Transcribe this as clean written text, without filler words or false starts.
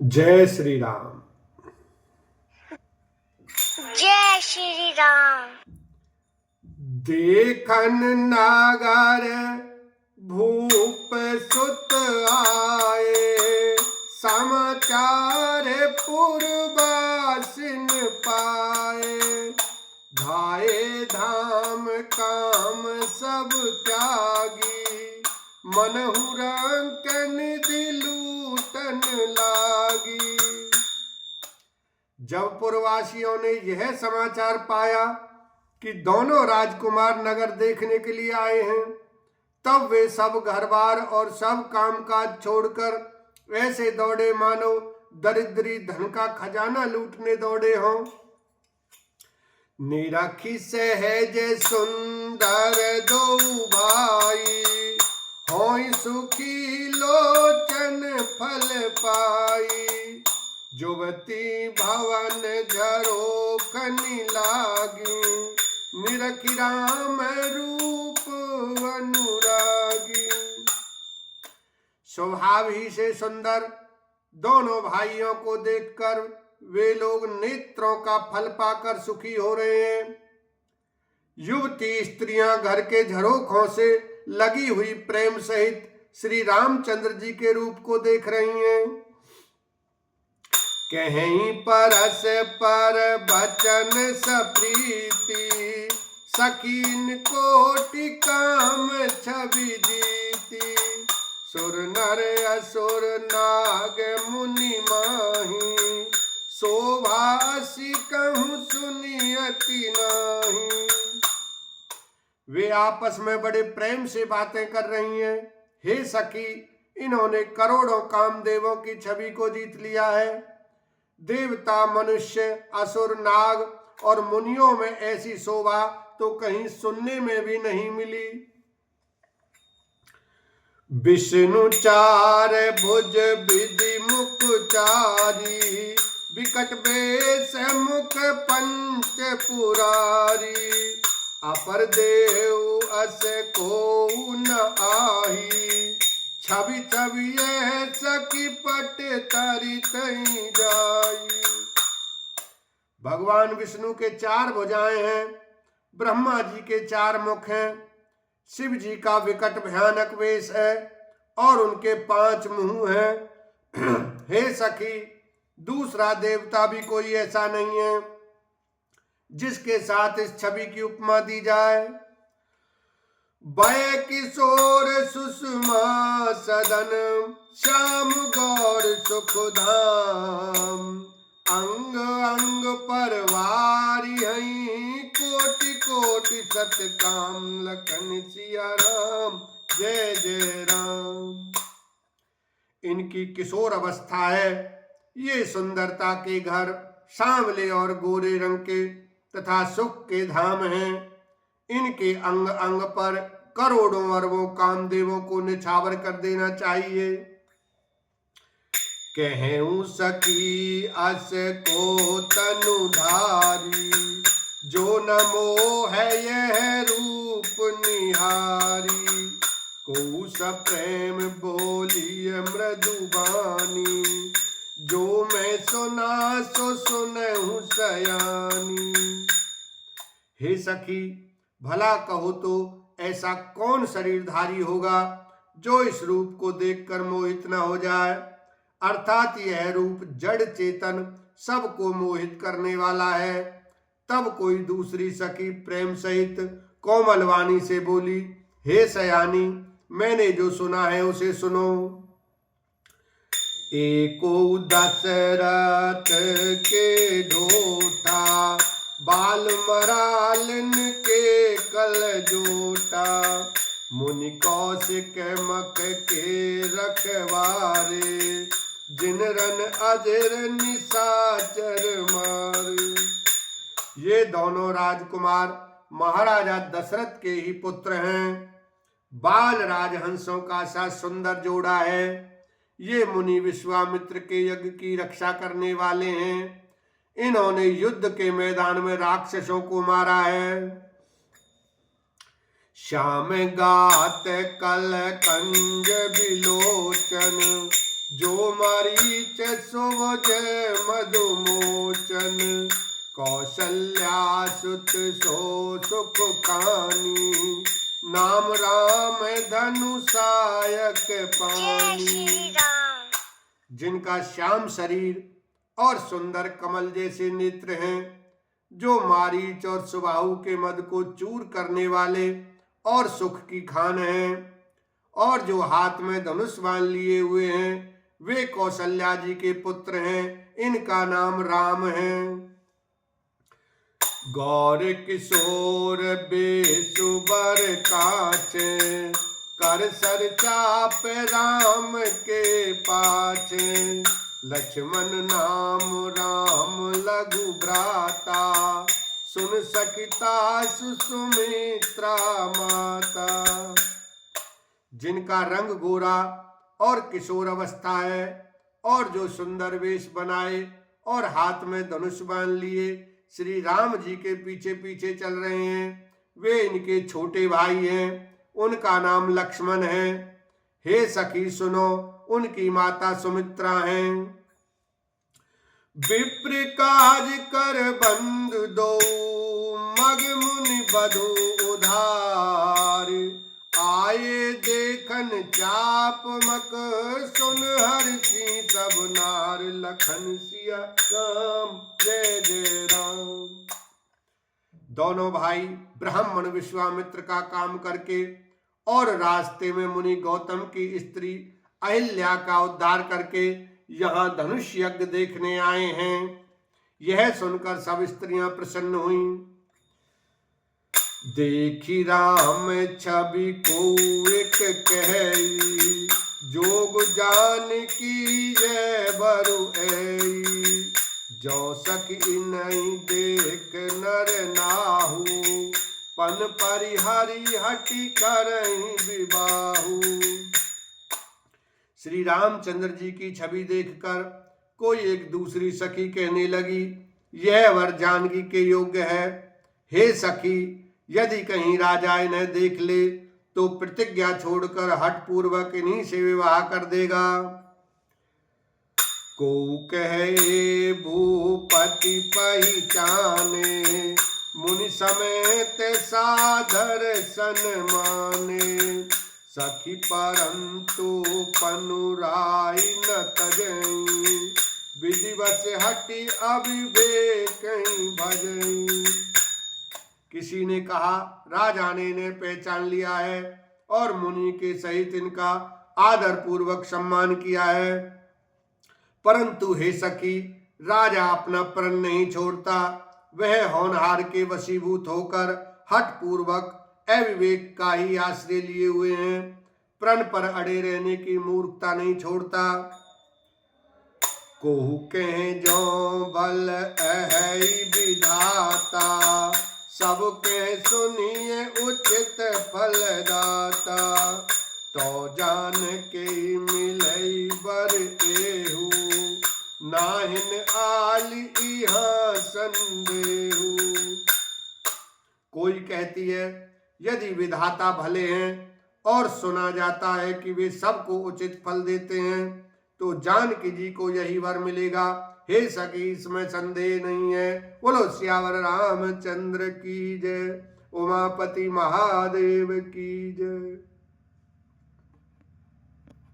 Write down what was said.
जय श्री राम। जय श्री राम। देखन नागर भूप सुत आए, समाचार पुरवासिन पाए। धाये धाम काम सब त्यागी, मनहु रंकन दिलूटन लागी। जब पुरवासियों ने यह समाचार पाया कि दोनों राजकुमार नगर देखने के लिए आए हैं, तब वे सब घर बार और सब कामकाज छोड़कर ऐसे दौड़े मानो दरिद्री धन का खजाना लूटने दौड़े हों। निरखी सहज सुंदर दो भाई, होई सुखी लोचन फल पाई। जुवती भवन झरोखनि लागी, निरखी राम रूप अनुरागी। स्वभाव ही से सुंदर दोनों भाइयों को देखकर वे लोग नेत्रों का फल पाकर सुखी हो रहे हैं। युवती स्त्रियां घर के झरोखों से लगी हुई प्रेम सहित श्री रामचंद्र जी के रूप को देख रही हैं। कहीं परस पर बचन सप्रीति, सकीन कोटि काम छवि जीती। सुर नर असुर नाग मुनि माही, शोभासी कहूँ सुनियति नाही। वे आपस में बड़े प्रेम से बातें कर रही हैं। हे सखी, इन्होंने करोड़ों कामदेवों की छवि को जीत लिया है। देवता, मनुष्य, असुर, नाग और मुनियों में ऐसी शोभा तो कहीं सुनने में भी नहीं मिली। विष्णु चार भुज विधि मुख चारी, विकट बेश मुख पंच पुरारी। अपर देव अस को न आही, छवि छवि सखी पट तरी तई जाई। भगवान विष्णु के चार भुजाएं हैं, ब्रह्मा जी के चार मुख हैं, शिव जी का विकट भयानक वेश है और उनके 5 मुंह हैं। हे सखी, दूसरा देवता भी कोई ऐसा नहीं है जिसके साथ इस छवि की उपमा दी जाए। भय किशोर सुषमा सदन, श्याम गौर सुखधाम। अंग अंग परवारी हई, कोटि कोटि सतकाम। लखन सिया राम, जय जय राम। इनकी किशोर अवस्था है। ये सुंदरता के घर सांवले और गोरे रंग के तथा सुख के धाम हैं। इनके अंग अंग पर करोड़ों अरबों कामदेवों को निछावर कर देना चाहिए। कहूं सखी अस को तनुधारी, जो न मोह यह रूप निहारी। को सब प्रेम बोलिय मृदुबानी, जो मैं सुना सो सुनहु सयानी। हे सखी, भला कहो तो ऐसा कौन शरीरधारी होगा जो इस रूप को देखकर मोहित न हो जाए। अर्थात यह रूप जड़ चेतन सबको मोहित करने वाला है। तब कोई दूसरी सखी प्रेम सहित कोमल वाणी से बोली, हे सयानी, मैंने जो सुना है उसे सुनो। एको दशरथ के ढोठा, बाल मरालन के कल जोटा। मुनि कौशिक मख के रखवारे, जिन रन अजर निशाचर मारे। ये दोनों राजकुमार महाराजा दशरथ के ही पुत्र हैं। बाल राजहंसों का सा सुंदर जोड़ा है। ये मुनि विश्वामित्र के यज्ञ की रक्षा करने वाले हैं। इन्होंने युद्ध के मैदान में राक्षसों को मारा है। श्याम गात कल कंज विलोचन, जो मरीच सुभज मधुमोचन, कौशल्या सुत सो सुख कानी, नाम राम धनु सायक जय पानी। श्री राम। जिनका श्याम शरीर और सुंदर कमल जैसे नेत्र हैं, जो मारीच और सुबाहु के मद को चूर करने वाले और सुख की खान हैं, और जो हाथ में धनुष बांध लिए हुए हैं, वे कौशल्या जी के पुत्र हैं। इनका नाम राम है। गौर किशोर बेसुबर काछे, कर सर चाप राम के पाछे, लक्ष्मण नाम राम लघु भ्राता, सुन सकिता सुमित्रा माता। जिनका रंग गोरा और किशोर अवस्था है, और जो सुंदर वेश बनाए और हाथ में धनुष बांध लिए श्री राम जी के पीछे पीछे चल रहे हैं, वे इनके छोटे भाई हैं। उनका नाम लक्ष्मण है। हे सखी सुनो, उनकी माता सुमित्रा हैं। विप्र काज कर बंधु दो, मग मुनि बधु उधार, आए देखन चाप मक, सुन हर्षि सब नार, लखन सिया राम जय जय राम। दोनों भाई ब्राह्मण विश्वामित्र का काम करके और रास्ते में मुनि गौतम की स्त्री अहिल्या का उद्धार करके यहाँ धनुष यज्ञ देखने आए हैं। यह सुनकर सब स्त्रियां प्रसन्न हुईं। देखी राम छवि को एक कही, जोग जान की जय बरु ऐई, जो सखी नहीं देख नर नाहू, पन परिहरि हटि करहीं विबाहु। श्री रामचंद्र जी की छवि देखकर कोई एक दूसरी सखी कहने लगी, यह वर जानकी के योग्य है। हे सखी, यदि कहीं राजा इन्हें देख ले तो प्रतिज्ञा छोड़कर हठ पूर्वक इन्हीं से विवाह कर देगा। को कहे भूपति पहिचाने, मुनि समेत सादर सन माने, सखी परंतु पनुराई न तजई, विधिवश हटि अविवेक भजई। किसी ने कहा, राजा ने इन्हें पहचान लिया है और मुनि के सहित इनका आदर पूर्वक सम्मान किया है, परंतु हे सखी, राजा अपना प्रण नहीं छोड़ता। वह होनहार के वशीभूत होकर हठ पूर्वक अविवेक का ही आश्रय लिए हुए हैं, प्रण पर अड़े रहने की मूर्खता नहीं छोड़ता। कोहु कहे जो बल अहै विधाता, सबके सुनिए उचित फल दाता, तो जान के मिलई बर एहू, नाहिन आली इहाँ संदेहू। कोई कहती है, यदि विधाता भले हैं और सुना जाता है कि वे सबको उचित फल देते हैं, तो जानकी जी को यही वर मिलेगा। हे सखी, इसमें संदेह नहीं है। बोलो सियावर रामचंद्र की जय, उमापति महादेव की जय।